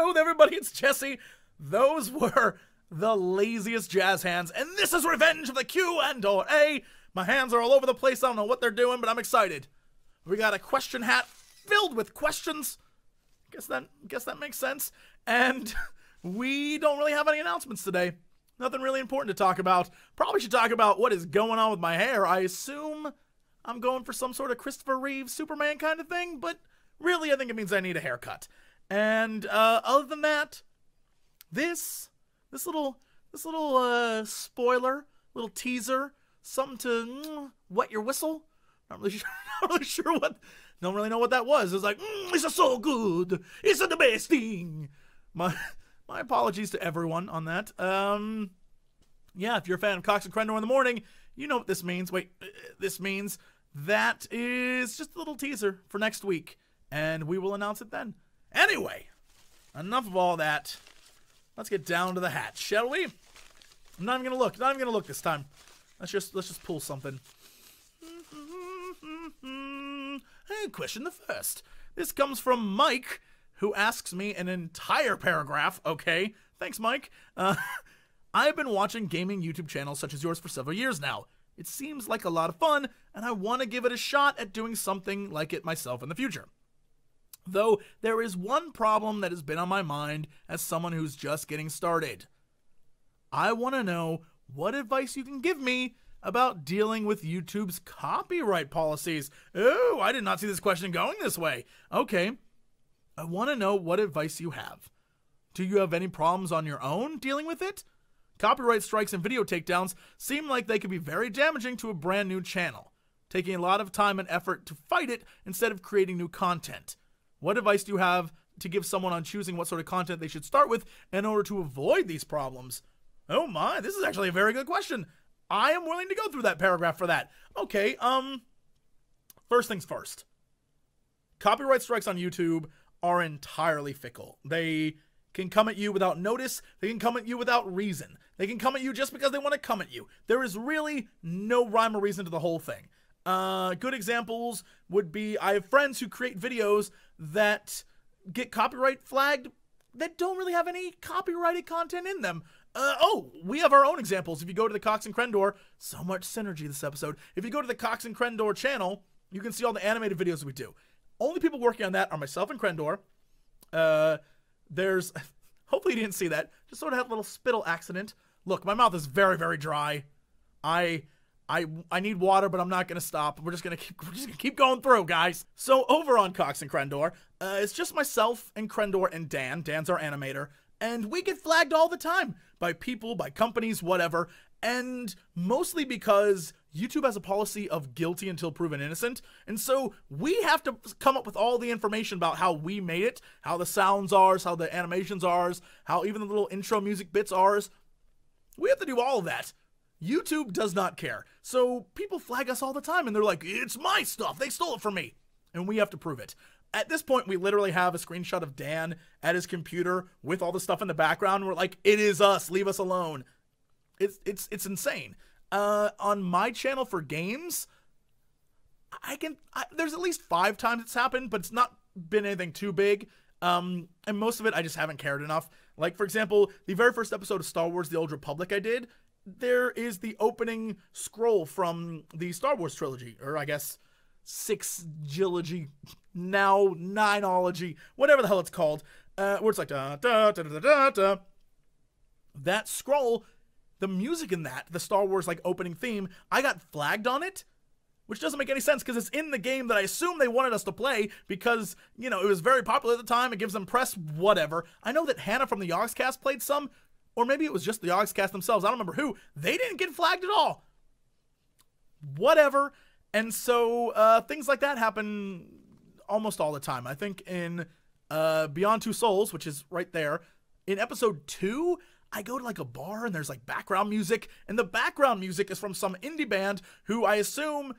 smooth, everybody. It's Jesse. Those were the laziest jazz hands, and this is revenge of the Q and or A. My hands are all over the place. I don't know what they're doing, but I'm excited. We got a question hat filled with questions. Guess that makes sense. And we don't really have any announcements today. Nothing really important to talk about. Probably should talk about what is going on with my hair. I assume I'm going for some sort of Christopher Reeve Superman kind of thing, but really I think it means I need a haircut. And other than that, this little spoiler, little teaser, something to wet your whistle. Not really sure what. Don't really know what that was. It was like, it's so good. It's the best thing. My apologies to everyone on that. Yeah, if you're a fan of Cox and Crendor in the morning, you know what this means. Wait, this means that is just a little teaser for next week, and we will announce it then. Anyway, enough of all that. Let's get down to the hatch, shall we? I'm not even gonna look. Not even gonna look this time. Let's just pull something. Hey, question the first. This comes from Mike, who asks me an entire paragraph. Okay, thanks, Mike. I've been watching gaming YouTube channels such as yours for several years now. It seems like a lot of fun, and I want to give it a shot at doing something like it myself in the future. Though there is one problem that has been on my mind as someone who's just getting started. I want to know what advice you can give me about dealing with YouTube's copyright policies. Oh, I did not see this question going this way. Okay. I want to know what advice you have. Do you have any problems on your own dealing with it? Copyright strikes and video takedowns seem like they could be very damaging to a brand new channel, taking a lot of time and effort to fight it instead of creating new content. What advice do you have to give someone on choosing what sort of content they should start with in order to avoid these problems? Oh my, this is actually a very good question. I am willing to go through that paragraph for that. Okay, first things first. Copyright strikes on YouTube are entirely fickle. They can come at you without notice. They can come at you without reason. They can come at you just because they want to come at you. There is really no rhyme or reason to the whole thing. Good examples would be, I have friends who create videos that get copyright flagged that don't really have any copyrighted content in them. We have our own examples. If you go to the Cox and Crendor, so much synergy this episode. If you go to the Cox and Crendor channel, you can see all the animated videos we do. Only people working on that are myself and Crendor. There's, hopefully you didn't see that. Just sort of had a little spittle accident. Look, my mouth is very, very dry. I need water, but I'm not gonna stop. We're just gonna keep going through, guys. So over on Cox and Crendor, it's just myself and Crendor and Dan. Dan's our animator, and we get flagged all the time by people, by companies, whatever. And mostly because YouTube has a policy of guilty until proven innocent, and so we have to come up with all the information about how we made it, how the sounds are, how the animations are, how even the little intro music bits are. We have to do all of that. YouTube does not care. So people flag us all the time and they're like, it's my stuff. They stole it from me. And we have to prove it. At this point, we literally have a screenshot of Dan at his computer with all the stuff in the background. We're like, it is us. Leave us alone. It's insane. On my channel for games, there's at least 5 times it's happened, but it's not been anything too big. And most of it, I just haven't cared enough. Like, for example, the very first episode of Star Wars: The Old Republic I did, there is the opening scroll from the Star Wars trilogy, or I guess 6-gilogy, now 9-ology, whatever the hell it's called, where it's like da da da da da da. That scroll, the music in that, the Star Wars like opening theme, I got flagged on it, which doesn't make any sense because it's in the game that I assume they wanted us to play because, you know, it was very popular at the time. It gives them press, whatever. I know that Hannah from the Yogscast played some, or maybe it was just the Yogscast themselves. I don't remember who. They didn't get flagged at all. Whatever. And so things like that happen almost all the time. I think in Beyond Two Souls, which is right there, in episode 2, I go to like a bar and there's like background music, and the background music is from some indie band who I assume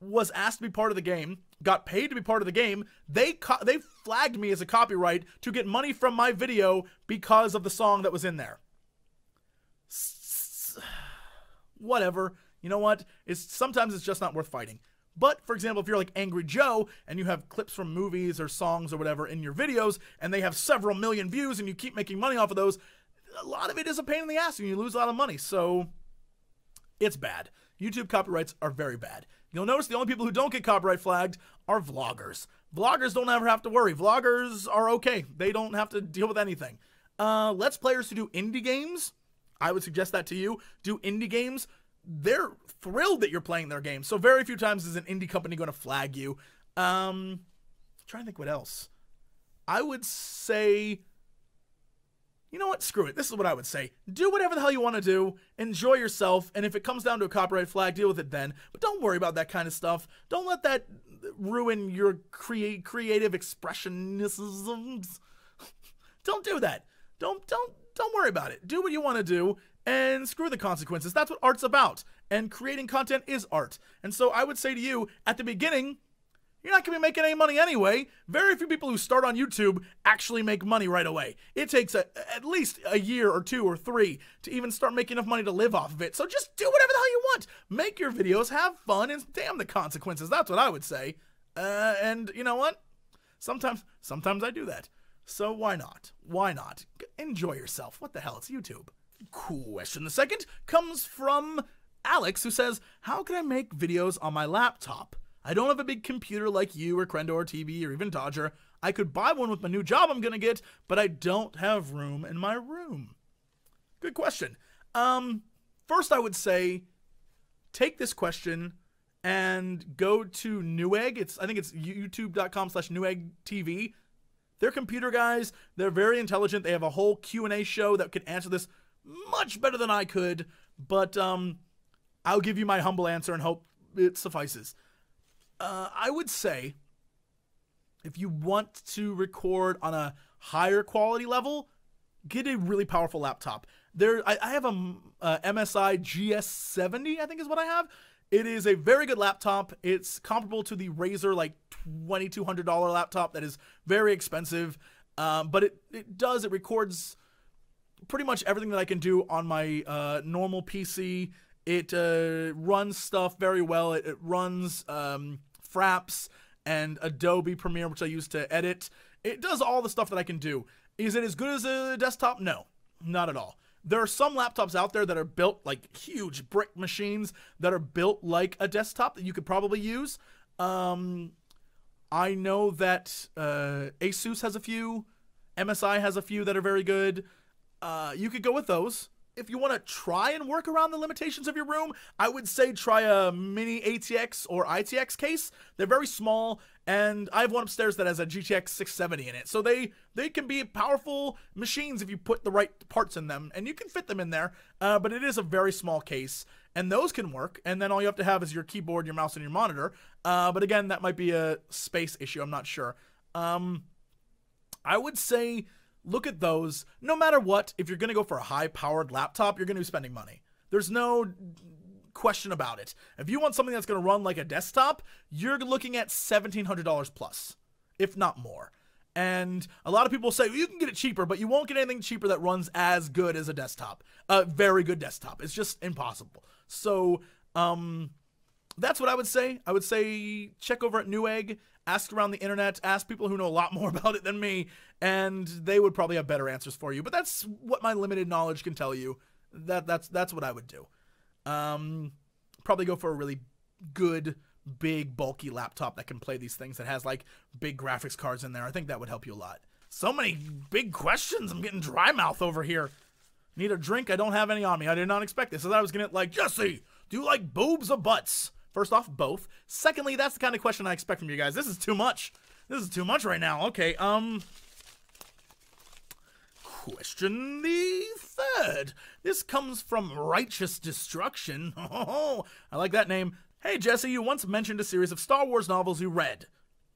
was asked to be part of the game, got paid to be part of the game. They flagged me as a copyright to get money from my video because of the song that was in there. Whatever. You know what? Sometimes it's just not worth fighting. But, for example, if you're like Angry Joe and you have clips from movies or songs or whatever in your videos and they have several million views and you keep making money off of those, a lot of it is a pain in the ass and you lose a lot of money. So it's bad. YouTube copyrights are very bad. You'll notice the only people who don't get copyright flagged are vloggers. Vloggers don't ever have to worry. Vloggers are okay. They don't have to deal with anything. Let's players who do indie games, I would suggest that to you. Do indie games. They're thrilled that you're playing their game. So very few times is an indie company going to flag you. Trying to think what else. I would say, you know what? Screw it. This is what I would say. Do whatever the hell you want to do. Enjoy yourself. And if it comes down to a copyright flag, deal with it then. But don't worry about that kind of stuff. Don't let that ruin your creative expressionisms. Don't do that. Don't worry about it. Do what you want to do and screw the consequences. That's what art's about. And creating content is art. And so I would say to you, at the beginning, you're not going to be making any money anyway. Very few people who start on YouTube actually make money right away. It takes at least a year or 2 or 3 to even start making enough money to live off of it. So just do whatever the hell you want. Make your videos, have fun, and damn the consequences. That's what I would say. And you know what? Sometimes I do that. So why not? Why not? Enjoy yourself. What the hell? It's YouTube. Question the second comes from Alex, who says, how can I make videos on my laptop? I don't have a big computer like you or Crendor TV or even Dodger. I could buy one with my new job I'm going to get, but I don't have room in my room. Good question. First I would say, take this question and go to Newegg. I think it's youtube.com/NewEggTV. They're computer guys. They're very intelligent. They have a whole Q&A show that could answer this much better than I could, but I'll give you my humble answer and hope it suffices. I would say if you want to record on a higher quality level, get a really powerful laptop. I have a MSI GS70, I think is what I have. It is a very good laptop. It's comparable to the Razer like $2,200 laptop that is very expensive, but it records pretty much everything that I can do on my normal PC. It runs stuff very well. It runs Fraps and Adobe Premiere, which I use to edit. It does all the stuff that I can do. Is it as good as a desktop? No, not at all. There are some laptops out there that are built like huge brick machines that are built like a desktop that you could probably use. I know that Asus has a few. MSI has a few that are very good. You could go with those. If you want to try and work around the limitations of your room, I would say try a mini ATX or ITX case. They're very small, and I have one upstairs that has a GTX 670 in it. So they can be powerful machines if you put the right parts in them, and you can fit them in there, but it is a very small case, and those can work, and then all you have to have is your keyboard, your mouse, and your monitor. But again, that might be a space issue. I'm not sure. I would say look at those. No matter what, if you're going to go for a high-powered laptop, you're going to be spending money. There's no question about it. If you want something that's going to run like a desktop, you're looking at $1,700 plus, if not more. And a lot of people say, well, you can get it cheaper, but you won't get anything cheaper that runs as good as a desktop. A very good desktop. It's just impossible. So, that's what I would say. I would say check over at Newegg. Ask around the internet, ask people who know a lot more about it than me, and they would probably have better answers for you. But that's what my limited knowledge can tell you. That's what I would do. Probably go for a really good, big, bulky laptop that can play these things, that has like big graphics cards in there. I think that would help you a lot. So many big questions. I'm getting dry mouth over here. Need a drink? I don't have any on me. I did not expect this. I thought I was gonna like, Jesse, do you like boobs or butts? First off, both. Secondly, that's the kind of question I expect from you guys. This is too much. This is too much right now. Okay, question the third. This comes from Righteous Destruction. Oh, I like that name. Hey, Jesse, you once mentioned a series of Star Wars novels you read.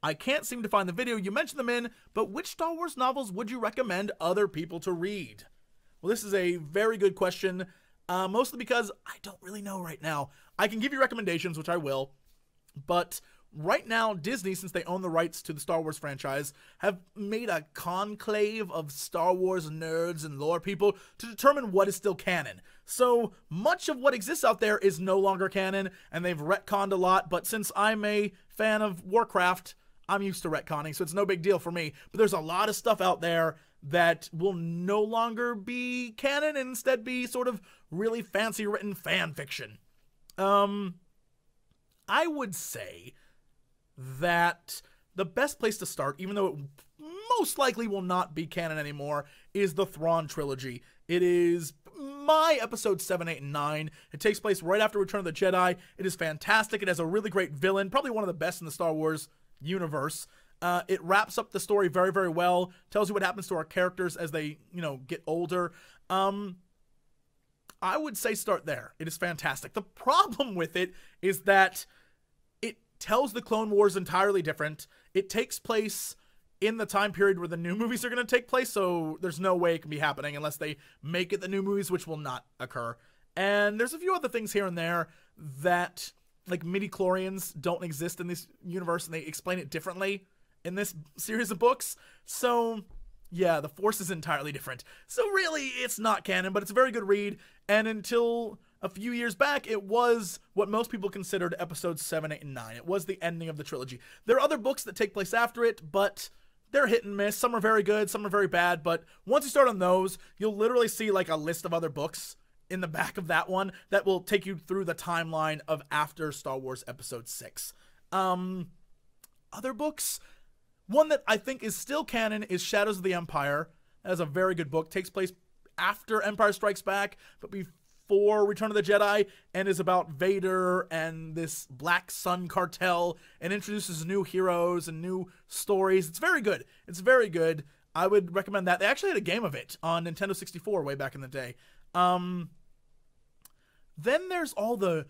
I can't seem to find the video you mentioned them in, but which Star Wars novels would you recommend other people to read? Well, this is a very good question, mostly because I don't really know right now. I can give you recommendations, which I will, but right now, Disney, since they own the rights to the Star Wars franchise, have made a conclave of Star Wars nerds and lore people to determine what is still canon. So much of what exists out there is no longer canon, and they've retconned a lot, but since I'm a fan of Warcraft, I'm used to retconning, so it's no big deal for me. But there's a lot of stuff out there that will no longer be canon and instead be sort of really fancy written fan fiction. I would say that the best place to start, even though it most likely will not be canon anymore, is the Thrawn trilogy. It is my episodes 7, 8, and 9. It takes place right after Return of the Jedi. It is fantastic. It has a really great villain, probably one of the best in the Star Wars universe. It wraps up the story very, very well, tells you what happens to our characters as they, get older. I would say start there. It is fantastic. The problem with it is that it tells the Clone Wars entirely different. It takes place in the time period where the new movies are going to take place, so there's no way it can be happening unless they make it the new movies, which will not occur. And there's a few other things here and there that, like, midi-chlorians don't exist in this universe, and they explain it differently in this series of books. So yeah, the Force is entirely different. So really, it's not canon, but it's a very good read. And until a few years back, it was what most people considered episodes 7, 8, and 9. It was the ending of the trilogy. There are other books that take place after it, but they're hit and miss. Some are very good, some are very bad. But once you start on those, you'll literally see like a list of other books in the back of that one that will take you through the timeline of after Star Wars Episode 6. Other books? One that I think is still canon is Shadows of the Empire. That is a very good book. Takes place after Empire Strikes Back, but before Return of the Jedi, and is about Vader and this Black Sun cartel, and introduces new heroes and new stories. It's very good. It's very good. I would recommend that. They actually had a game of it on Nintendo 64 way back in the day. Then there's all the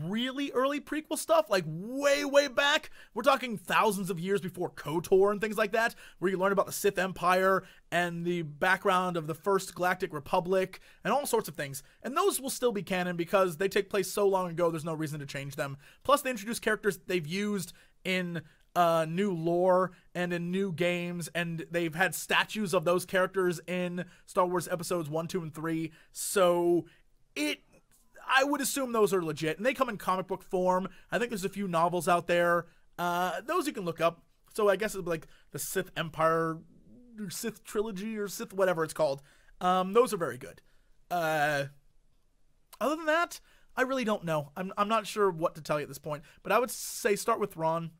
really early prequel stuff, like way, way back. We're talking thousands of years before KOTOR and things like that, where you learn about the Sith Empire and the background of the First Galactic Republic and all sorts of things. And those will still be canon because they take place so long ago, there's no reason to change them. Plus, they introduce characters they've used in new lore and in new games, and they've had statues of those characters in Star Wars Episodes 1, 2, and 3. So I would assume those are legit, and they come in comic book form. I think there's a few novels out there. Those you can look up. So I guess it's like the Sith Empire, or Sith Trilogy, or Sith whatever it's called. Those are very good. Other than that, I really don't know. I'm not sure what to tell you at this point, but I would say start with Thrawn.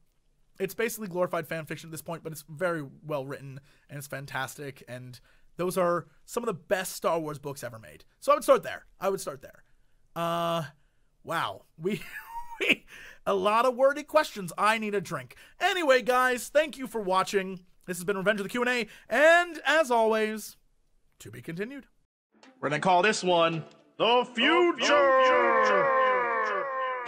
It's basically glorified fan fiction at this point, but it's very well written, and it's fantastic, and those are some of the best Star Wars books ever made. So I would start there. Wow. We a lot of wordy questions. I need a drink. Anyway, guys, thank you for watching. This has been Revenge of the Q&A, and as always, to be continued. We're gonna call this one The Future!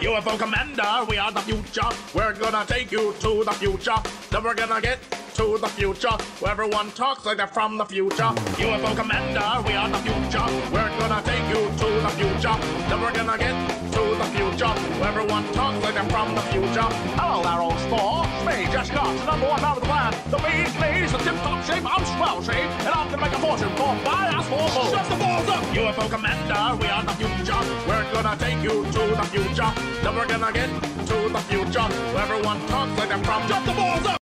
UFO Commander, we are the future. We're gonna take you to the future. Then we're gonna get to the future, where everyone talks like they're from the future. UFO Commander, we are the future. We're gonna take you to the future. Then we're gonna get to the future, where everyone talks like they're from the future. Hello there, old sport. Me, just got the #1 out of the plan. The bee's knees, the tip-top shape, I'm swell shape, and I'm gonna make a fortune for my ass for more. Shut the balls up! UFO Commander, we are the future. We're gonna take you to the future. Then we're gonna get to the future, where everyone talks like they're from. Shut the balls up!